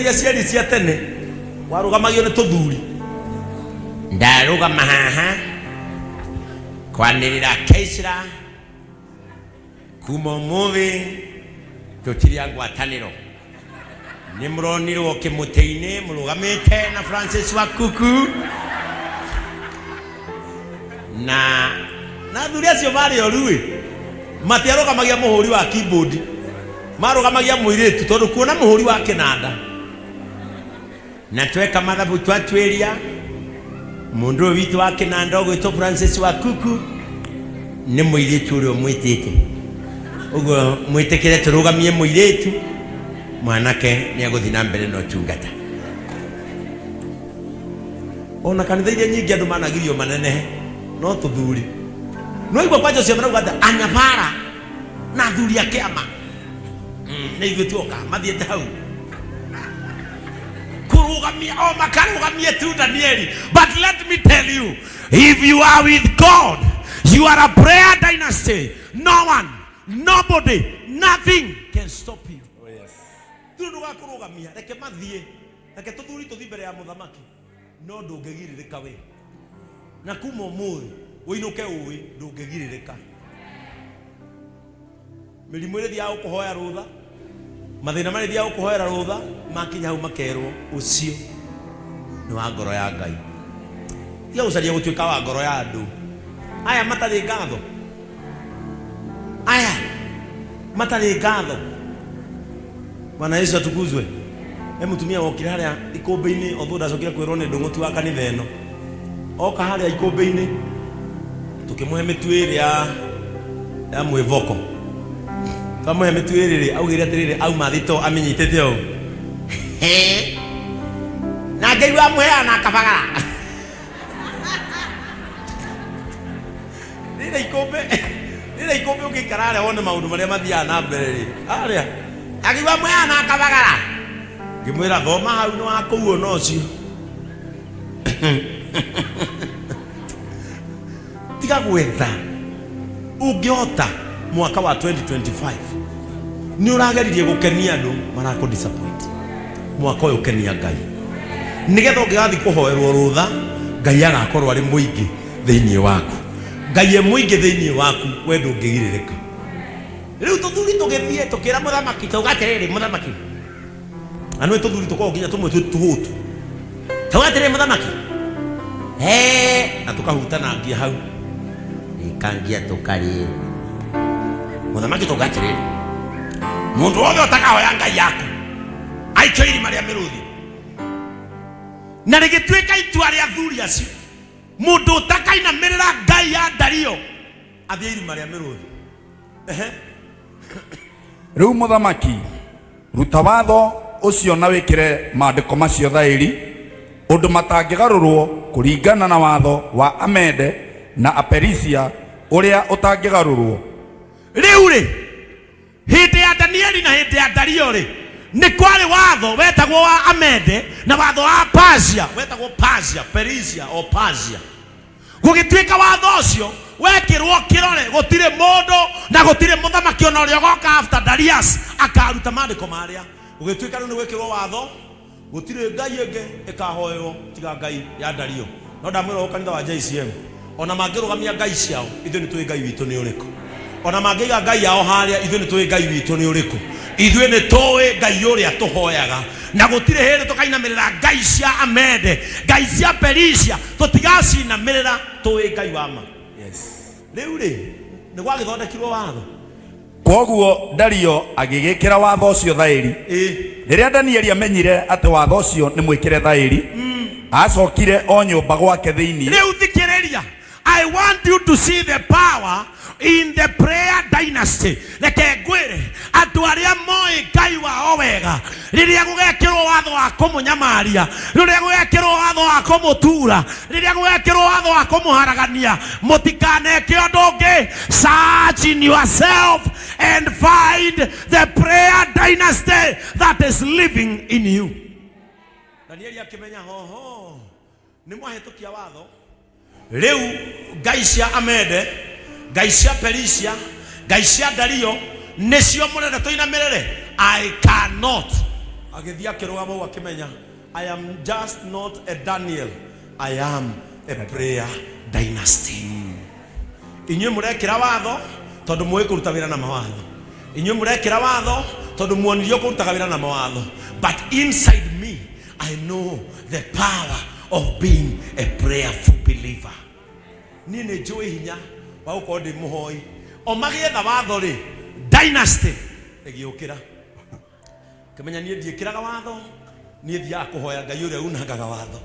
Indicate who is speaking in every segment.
Speaker 1: Ciari cia tene warugamagio ni tuthuri ndarugama haha kwanirira Keisra kuma umuthi tutiri ngwataniro ni muronirwo kimuteini murugamite na Francis Wakuku na thuri acio mari orui matiarugamagia muhuri wa keyboard marugamagia muiritu tondu kuona muhuri wa kinanda na tweka mathabu twatweria mundu witu wa kinanda gwitwo Francis Wakuku ni muiritu urio mwitite ugo mwitikire turugamie muiritu mwanake ni aguthi na mbere no tungata ona kanitha iria nyingi andu managirio manene no tuthuri no igwa kwajo cia marauga anyabara na thuri ya kiama na igituoka mathiete hau kurugamia o makarugamia tu Danieli. But let me tell you, if you are with God, you are a prayer dynasty. No one, nobody, nothing can stop you. Oh yes. Turuga kurugamia reke mathie reke tuthuri tuthi mbere ya muthamaki no ndungegiririka we na kuma umuthi uinuke uwi ndungegiririka mirimu iri thia ukuhoya rutha mathina mari thia ukuhoera rutha makinya hau makerwo ucio ni wa ngoro ya Ngai ya ucaria gutuika wa ngoro ya andu aya matari ngatho aya matari ngatho Bwana Yesu atukuzwe mutumia wokira haria ikombe-ini othuda acokire kwirwo ni ndunguti wa kanitha eno oka haria ikombe-ini tukimuhe mitu iri ya mwivoko kamuhe mitu iri augire atiriri auma thito amenyitete o na Ngai wa muhea na akabagara nira ikombe ukikara haria wone maundu maria mathia na mbere ri haria Ngai wa muhea na akabagara ngimwira thoma hau no akuo no cio tiga gwetha ungiota mwaka wa 2025 ni urageririe gukenia andu marako disappoint mwaka uyu ukenia Ngai nigetha ungigathi kuhoerwo rutha Ngai agakorwo ari muingi thiini waku Ngai e muingi thiini waku we ndungigiririka riu tuthuri tugithie tukira muthamaki tugatiriri muthamaki anu tuthuri tukorwo nginya tumwe tuhutu tugatiriri muthamaki na tukahutana ngia hau ikangia tukari muthamaki tugatiriri mundu wothe utakahoya Ngai yaku aikia irima ria miruthi na rigituika itua ria thuri acio mundu utakainamirira Ngai ya Dario athie irima ria miruthi
Speaker 2: riu muthamaki ruta watho ucio na wikire maandiko macio thairi undu matangigarurwo kuringana na watho wa Amede na Aperisia uria utangigarurwo
Speaker 1: riu ri hindi ya Danieli na hindi ya Dario ri ni kwari watho wetagwo wa Amede na watho wa Persia wetagwo Persia Perisia o Persia gugituika watho ucio wekirwo kirore gutire mundu na gutire muthamaki ona uria goka after Darius akaruta maandiko maria gugituika riu ni wekirwo watho gutire Ngai ingi ikahoywo tiga Ngai ya Dario no ndamwira kanitha wa JCM ona mangirugamia Ngai ciao ithu ni tui Ngai witu ni uriku ona mangiga Ngai yao haria ithu ni tui Ngai witu ni uriku ithu ni tui Ngai uria tuhoyaga na gutire hindi tukainamirira Ngai cia Amede Ngai cia Perisia tutigacinamirira tui Ngai wa ma riu ri ni gwagithondekirwo watho
Speaker 2: koguo Dario agigikira watho ucio thairi riria Danieli amenyire ati watho ucio ni mwikire thairi acokire o nyumba gwake thiini
Speaker 1: riu thikiriria I want you to see the power in the prayer dynasty. Reke ngwire andu aria moi Ngai wao wega riria gugekirwo watho wa kumunyamaria riria gugekirwo watho wa kumutura riria gugekirwo watho wa kumuharagania mutikaneke undu ungi search in yourself and find the prayer dynasty that is living in you. Danieli akimenya hoho ni mwahitukia watho riu Ngai cia Amede Ngai cia Perisia Ngai cia Dario nicio murende tuinamirire I cannot agithia kirugama u akimenya I am just not a Daniel, I am a prayer dynasty. Inyuĩ mũrekĩra watho tondũ mũĩ kũruta wĩra na mawatho. Inyuĩ mũrekĩra watho tondũ muonirio kũrutaga wĩra na mawatho. But inside me I know the power of being a prayerful believer. Niĩ nĩ njũĩ hinya wa gũkorwo ndĩ mũhoi. O magĩetha watho rĩ, dynasty ĩgĩũkĩra. Kĩmenya niĩ ndiĩkĩraga watho, niĩ thiaga kũhoya Ngai ũrĩa unangaga watho.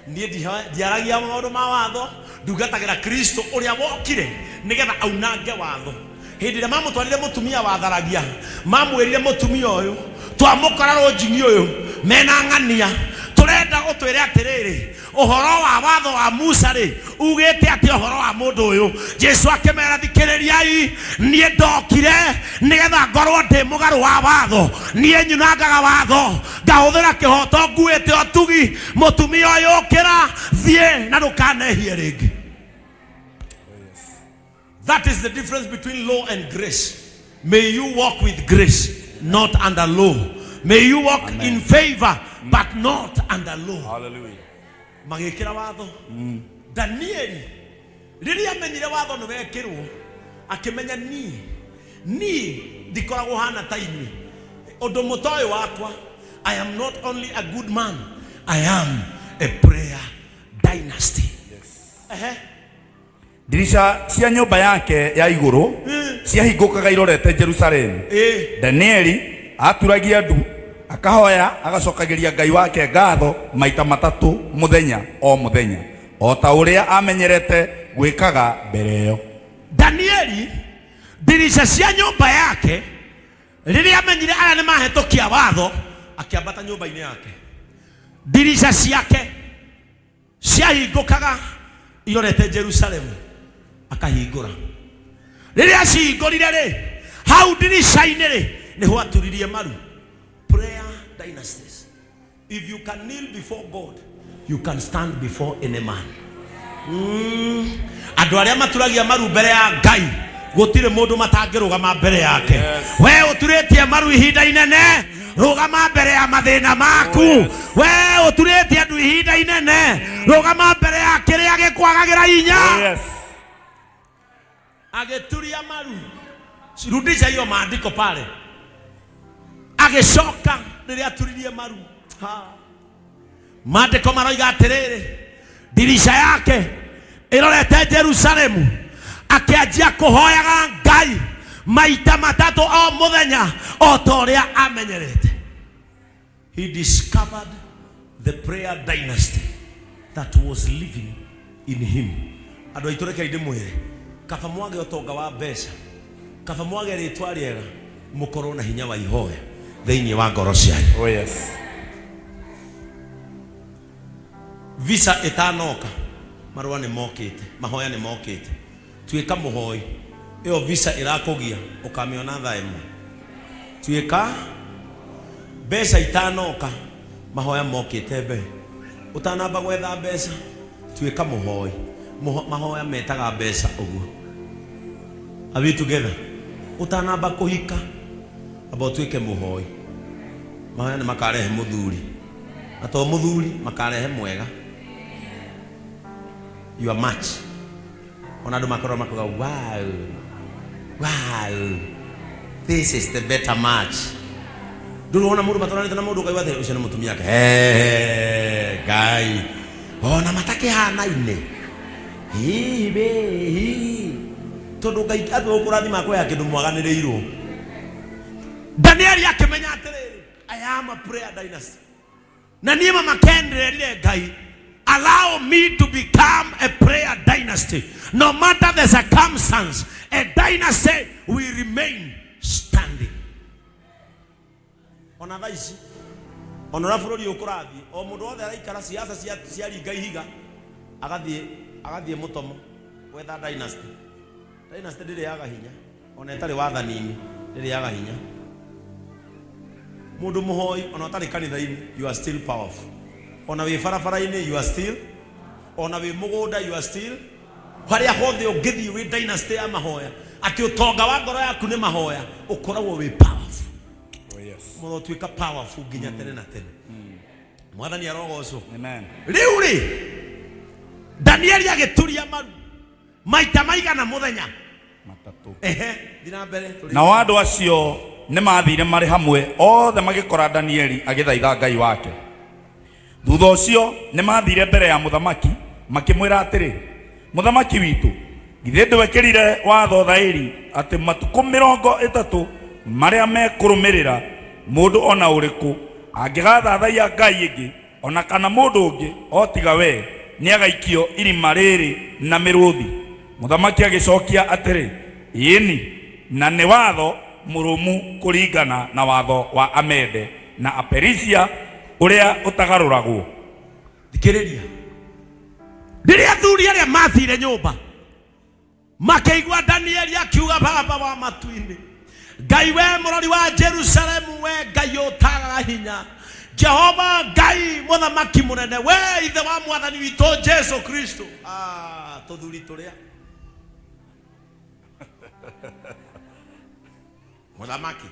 Speaker 1: Niĩ ndiaragia maũndũ ma watho, ndugatagĩra Kristo ũrĩa wokire nĩgetha aunange watho. Hĩndĩ ĩrĩa mamũtwarire mũtumia watharagia, mamwĩrire mũtumia ũyũ twamũkora rũnjini ũyũ mena ng'ania, tũrenda ũtwĩre atĩrĩrĩ, ũhoro wa watho wa Musa rĩ ugĩte atĩ ũhoro wa mũndũ ũyũ. Jesu akĩmera thikĩrĩriai, niĩ ndokire nĩgetha ngorwo ndĩ mũgarũ wa watho. Niĩ nyunangaga watho, ngahũthĩra kĩhoto nguĩte ũtugi. Mũtumia ũyũ ũkĩra, thiĩ na ndũkanehie rĩngĩ. That is the difference between law and grace. May you walk with grace, not under law. May you walk in favor, but not under law.
Speaker 2: Hallelujah.
Speaker 1: Magĩkĩra watho. Danieli rĩrĩa amenyire watho nĩ wekĩrwo, akĩmenya niĩ ndikoragwo hana ta inyuĩ. Ũndũ mũtoĩ wakwa, I am not only a good man, I am a prayer dynasty. Yes.
Speaker 2: Dirisha cia nyũmba yake ya igũrũ ciahingũkaga irorete Jerusalemu. Danieli aturagia ndu, akahoya agacokagĩria Ngai wake ngatho maita matatũ mũthenya o mũthenya, o ta ũrĩa amenyerete gwĩkaga mbere ĩyo. Danieli
Speaker 1: dirisha cia nyũmba yake rĩrĩa amenyire aya nĩ mahĩtũkia watho, akĩambata nyũmba-inĩ yake. Dirisha ciake ciahingũkaga irorete Jerusalemu, akahingũra. Rĩrĩa cihingũrire rĩ, hau dirisha-inĩ rĩ nĩho aturirie maru. Prayer dynasties. If you can kneel before God, you can stand before any man. Andũ arĩa maturagia maru mbere ya Ngai, gũtirĩ mũndũ matangĩrũgama mbere yake. We ũturĩtie maru ihinda inene, rũgama mbere ya mathĩna maku. We ũturĩtie andũ ihinda inene, rũgama mbere ya kĩrĩa gĩkwagagĩra hinya. Agĩturia maru. Rudisha hiyo maandiko pale. Agĩcoka rĩrĩa aturirie maru. Maandiko maroiga atĩrĩrĩ, dirisha yake ĩrorete Jerusalemu, akĩanjia kũhoyaga Ngai maita matatũ o mũthenya o ta ũrĩa amenyerete. He discovered the prayer dynasty that was living in him. Andũ aitũ reke ndĩmwĩre, kaba mwage ũtonga wa mbeca, kaba mwage rĩtwa rĩega, mũkorwo na hinya wa ihoya thĩinĩ wa ngoro cianyu.
Speaker 2: Oh yes.
Speaker 1: Visa ĩtanoka, marũa nĩ mokĩte, mahoya nĩ mokĩte. Tuĩka mũhoi, ĩyo visa ĩrakũgia ũkamĩona thaa ĩmwe. Tuĩka mbeca itanoka, mahoya mokĩte mbere. Ũtanamba gwetha mbeca, tuĩka mũhoi, mahoya metaga mbeca ũguo. Are we together? Utanamba kũhika, aba tuĩke mũhoi, mahoya nĩ makarehe mũthuri, ato mũthuri makarehe mwega. You are match. Ona andũ makorwo makoga, wow, this is the better match. Ndũrona mũndũ matũranĩte na mũndũ ũkaigua atĩ ũcio nĩ mũtumia wake. Ngai, ona matakĩhanaine. Tondũ Ngai atwe ũkũrathima kwaya kĩndũ mwaganĩrĩirwo. Danieli akĩmenya atĩrĩrĩ, I am a prayer dynasty. Na niĩ mama kendererire Ngai, allow me to become a prayer dynasty. No matter the circumstance, a dynasty will remain standing. Ona thaici, ona bũrũri ũkũrathi, o mũndũ wothe araikara siasa cia ringa ihiga, agathiĩ mũtomo gwetha dynasty. Dynasty ndĩrĩ yaga hinya, ona ĩtarĩ wathani-inĩ ndĩrĩ yaga hinya. Mũndũ mũhoi, ona ũtarĩ kanitha-inĩ, you are still powerful. Ona wĩ barabara-inĩ, you are still. Ona wĩ mũgũnda, you are still. Harĩa hothe ũngĩthiĩ wĩ dynasty ya mahoya, atĩ ũtonga wa ngoro yaku nĩ mahoya, ũkoragwo wĩ powerful. Oh yes. Mo tuika powerful ginya tene na tene. Mwathani arogocwo.
Speaker 2: Amen.
Speaker 1: Riu ri Danieli agituria maru maita maigana muthenya
Speaker 2: matatu.
Speaker 1: Dina mbere.
Speaker 2: Na wandu acio nĩ mathire marĩ hamwe othe magĩkora Danieli agĩthaitha Ngai wake. Thutha ũcio nĩ mathire mbere ya mũthamaki makĩmwĩra atĩrĩ, mũthamaki witũ, githĩ ndwekĩrire watho thaĩri atĩ matukũ 30 marĩa mekũrũmĩrĩra mũndũ ona ũrĩkũ angĩgathathaiya Ngai ĩngĩ ona kana mũndũ ũngĩ o tiga we nĩ agaikio irima rĩrĩ na mĩrũthi. Mũthamaki agĩcokia atĩrĩ, ĩĩni, na nĩ watho mũrũmu kũringana na watho wa Amede na Aperisia ũrĩa ũtagarũragwo.
Speaker 1: Thikĩrĩria, rĩrĩa athuri arĩa mathire nyũmba makĩigua Danieli akiuga baba wa matu-inĩ, Ngai we mũrori wa Jerusalemu, we Ngai ũtagaga hinya, Jehova Ngai mũthamaki mũnene, we ithe wa mwathani witũ Jesu Kristo. Tũthuri tũrĩa mũthamaki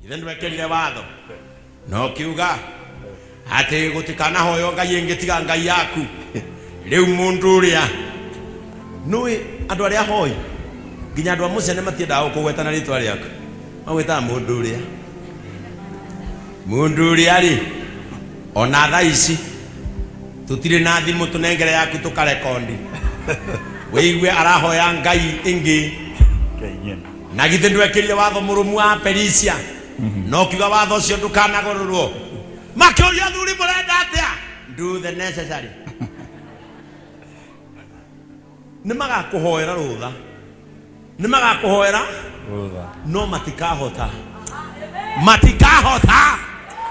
Speaker 1: ithe ndwekĩrire watho no kiuga atĩ gũtikanahoyo Ngai ĩngĩ tiga Ngai yaku. Rĩu mũndũ ũrĩa nũĩ andũ arĩa hoi nginya andũ a Mũcene matiendaga gũkũgweta na rĩtwa rĩaku, magwĩtaga mũndũ ũrĩa rĩ, ona thaa ici tũtirĩ na thimũ tũnengere yaku tũkarekondi wĩigue arahoya Ngai ĩngĩ. Na githĩ ndwekĩrire watho mũrũmu wa Perisia no kiuga watho ũcio ndũkanagũrũrwo. Makĩũria athuri mũrenda atĩa? Do the necessary. Nĩ magakũhoera rũtha, nĩ magakũhoera no matikahota,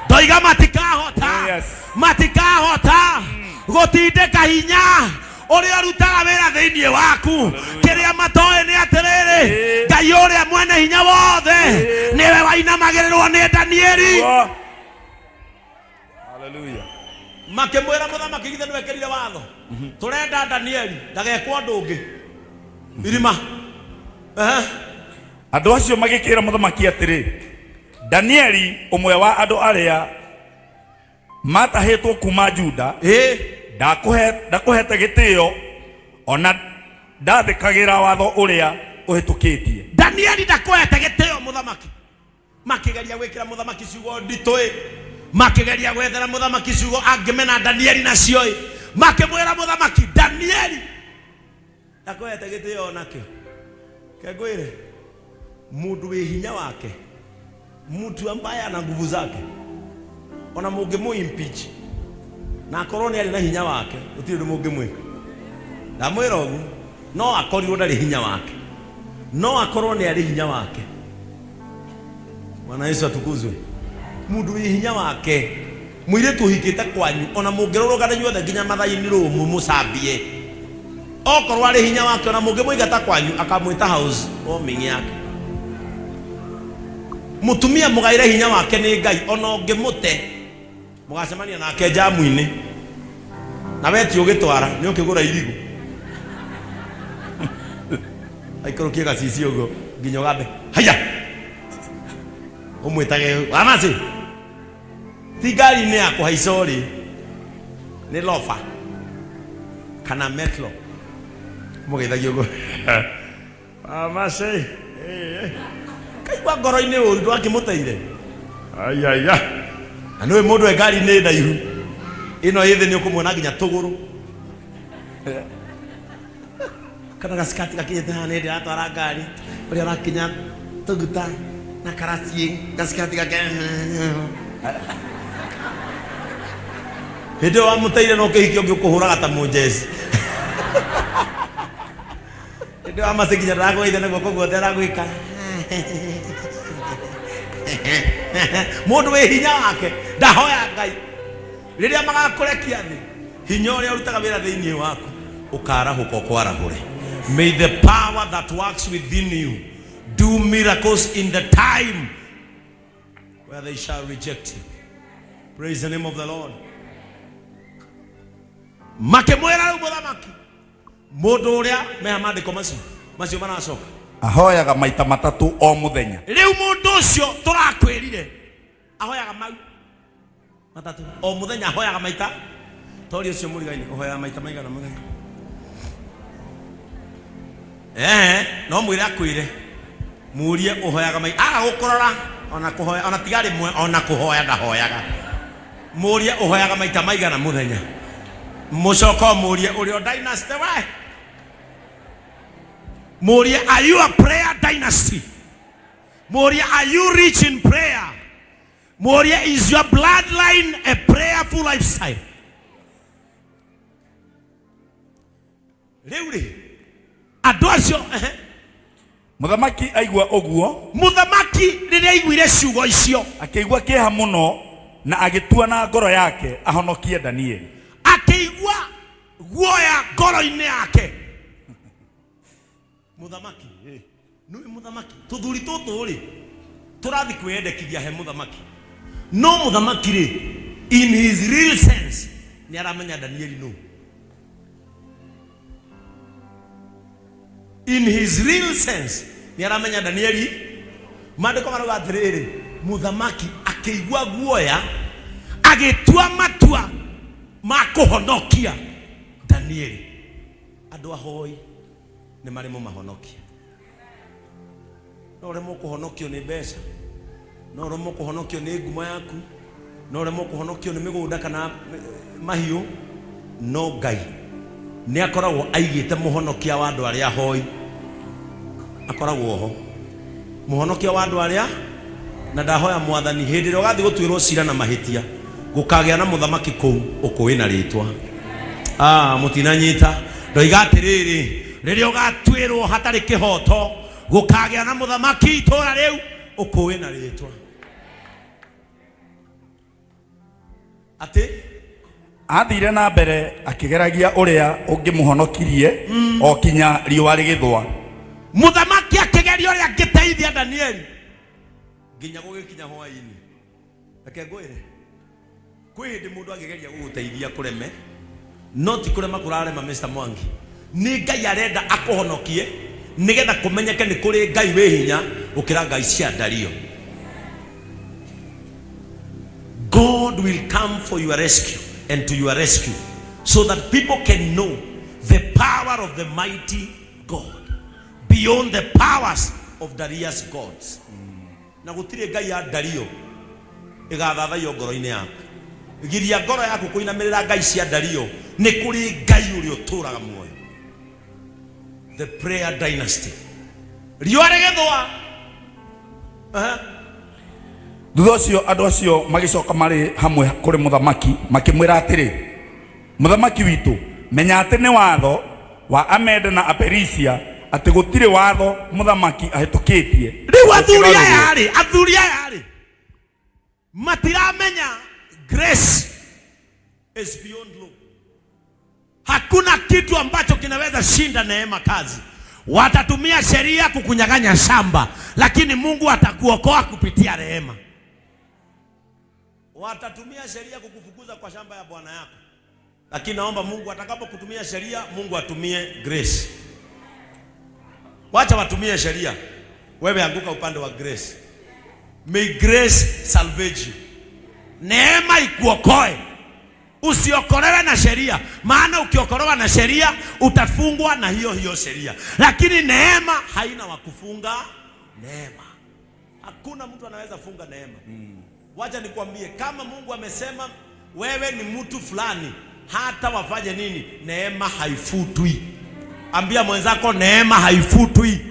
Speaker 1: ndoiga matikahota, matikahota gũtindĩka hinya ũrĩa ũrutaga wĩra thĩinĩ waku. Kĩrĩa matoĩ nĩ atĩrĩrĩ, Ngai ũrĩa mwene hinya wothe nĩwe wainamagĩrĩrwo nĩ Danieli.
Speaker 2: Hallelujah.
Speaker 1: Makĩmwĩra mũthamaki, githĩ ndwekĩrire watho? Tũrenda Danieli ndagekwo ũndũ ũngĩ irima.
Speaker 2: Andũ acio magĩkĩra mũthamaki atĩrĩ, Danieli ũmwe wa andũ arĩa matahĩtwo kuma Juda ndakũhete gĩtĩo ona ndathĩkagĩra watho ũrĩa ũhĩtũkĩtie.
Speaker 1: Danieli ndakũhete gĩtĩo mũthamaki. Makĩgeria gwĩkĩra mũthamaki ciugo nditũĩ, makĩgeria gwethera mũthamaki ciugo angĩmena Danieli nacio, makĩmwĩra mũthamaki, Danieli ndakũhete gĩtĩo nakĩo. Kengwĩre mũndũ wĩ hinya wake, mtu ambaye ana nguvu zake, ona mũngĩmũ-impeach na akorwo nĩ arĩ na hinya wake gũtirĩ ũndũ mũngĩmwĩka. Ndamwĩra ũguo, no akorirwo ndarĩ hinya wake, no akorwo nĩ arĩ hinya wake. Bwana Yesu atukuzwe. Mũndũ wĩ hinya wake, mũirĩtu ũhikĩte kwanyu, ona mũngĩrũrũngana inyuothe nginya mathaai-inĩ rũmũ mũcambie, okorwo arĩ hinya wake ona mũngĩmũingata kwanyu akamwĩta house warming yake. Mutumia mũgaire hinya wake nĩ Ngai, ona ũngĩmũte mũgacemania nake jamu-inĩ na weti ũgĩtwara nĩ ũkĩgũra irigu aikũrũkie gacici ũguo nginya ũgambe haya ũmwĩtage wamasi ti ngari-inĩ ya kũhaica ũrĩ, nĩ lofa kana metro mũgeithagia ũguo wamasi kaigua ngoro-inĩ ũru ndwakĩmũteire. Ayaya, na nĩwe mũndũ ngari-inĩ ndaihu ĩno ĩthĩ nĩ ũkũmuona nginya tũgũrũ kana gasikati gakinyĩte haha nĩ ndĩratwara ngari ũrĩa ũrakinya tũguta na karaciĩ gasikati gake hĩndĩ ĩyo wamũteire no kĩhiki ũngĩ ũkũhũraga ta mũnjeci. Hĩndĩ ĩyo wamacĩ nginya ndagũithe nĩguo koguo nderagwĩka mũndũ wĩ hinya wake ndahoya Ngai. Rĩrĩa magakũrekia thĩ, hinya ũrĩa ũrutaga wĩra thĩinĩ waku ũkarahũka ũkwarahũre. May the power that works within you do miracles in the time where they shall reject you. Praise the name of the Lord. Makĩmwĩra rĩu mũthamaki, mũndũ ũrĩa meha maandĩko macio maracoka
Speaker 2: ahoyaga maita matatũ o mũthenya.
Speaker 1: Rĩu mũndũ ũcio tũrakwĩrire ahoyaga mau matatu o muthenya ahoyaga maita tori ucio murigaini ahoyaga maita maigana muthenya no mwire akwire murie uhoyaga maita aga gukorora ona kuhoya ona tigari mwe ona kuhoya ndahoyaga murie uhoyaga maita maigana muthenya mucoko murie urio dynasty we murie are you a prayer dynasty murie are you rich in prayer murie is your bloodline a prayerful lifestyle Leuri adocio
Speaker 2: Muthamaki aigua oguo
Speaker 1: muthamaki riria aiguire ciugo icio
Speaker 2: akigua kiha muno na agitua na ngoro yake ahonokie Danieli
Speaker 1: akigua guoya ngoro-ini yake muthamaki nui muthamaki tuthuri tutu ri turathi kwendekithia he muthamaki no muthamaki ri in his real sense ni aramenya Danieli no in his real sense ni aramenya Danieli mandiko marauga atiriri muthamaki akigua guoya agitua matua makuhonokia Danieli andu ahoi ni marimo mahonokia no remo kuhonokio ni mbeca no remo kuhonokio ni ngumo yaku no remo kuhonokio ni migunda kana mahiu no Ngai ni akoragwo aigite muhonokia wa andu aria hoi akoragwo ho muhonokia wa andu aria na ndahoya mwathani hindi ro gathi gutwirwo cira na mahitia gukagea na muthamaki kou ukuina ritwa mutinanyita ndoiga atiriri riria ugatwirwo hatari kihoto gukagea na muthamaki itura riu ukuina ritwa ati
Speaker 2: athire na mbere akigeragia uria ungimuhonokirie o kinya riwa rigithwa
Speaker 1: muthamaki akigeria uria angiteithia Danieli nginya gugikinya hwaini reke ngwire kwi hindi mundu agigeria guguteithia kureme not kurema kurarema Mr. Mwangi ni Ngai arenda akuhonokie nigetha kumenyeke ni kuri Ngai we hinya ukira Ngai cia Dario. God will come for your rescue and to your rescue so that people can know the power of the mighty God beyond the powers of Darius gods. Na gutire Ngai ya Dario igathathaio ngoro-ini yaku giria ngoro yaku kuinamirira Ngai cia Dario ni kuri Ngai uri uturaga muoyo. The prayer dynasty riwa rigethwa
Speaker 2: thutha ucio andu acio magicoka mari hamwe kuri muthamaki makimwira atiri muthamaki witu menya ati ni watho wa Amede na Aperisia ati gutire watho muthamaki ahitukitie
Speaker 1: riu athuri aya matiramenya grace is beyond law. Hakuna kitu ambacho kinaweza shinda neema kazi. Watatumia sheria kukunyang'anya shamba, lakini Mungu atakuokoa kupitia rehema. Watatumia sheria kukufukuza kwa shamba ya bwana yako, lakini naomba Mungu atakapokutumia sheria, Mungu atumie grace. Wacha watumie sheria, wewe anguka upande wa grace. May grace salvage you. Neema ikuokoe. Usiokolewe na sheria, maana ukiokolewa na sheria utafungwa na hiyo sheria, lakini neema haina wakufunga neema. Hakuna mtu anaweza funga neema. Wacha nikwambie, kama Mungu amesema wewe ni mtu fulani, hata wafanye nini, neema haifutwi. Ambia mwenzako neema haifutwi.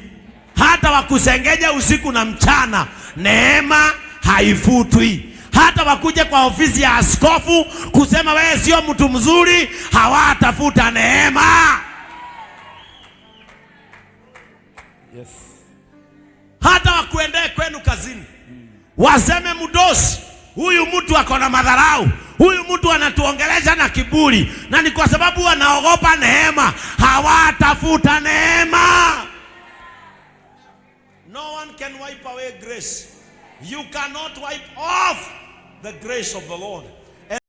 Speaker 1: Hata wakusengenye usiku na mchana, neema haifutwi. Hata wakuje kwa ofisi ya askofu kusema wewe sio mtu mzuri, hawatafuta neema.
Speaker 2: Yes.
Speaker 1: Hata wakuendee kwenu kazini, waseme mdosi, huyu mtu ako na madharau, huyu mtu anatuongelesha na kiburi, na ni kwa sababu anaogopa neema, hawatafuta neema. No one can wipe away grace. You cannot wipe off the grace of the Lord.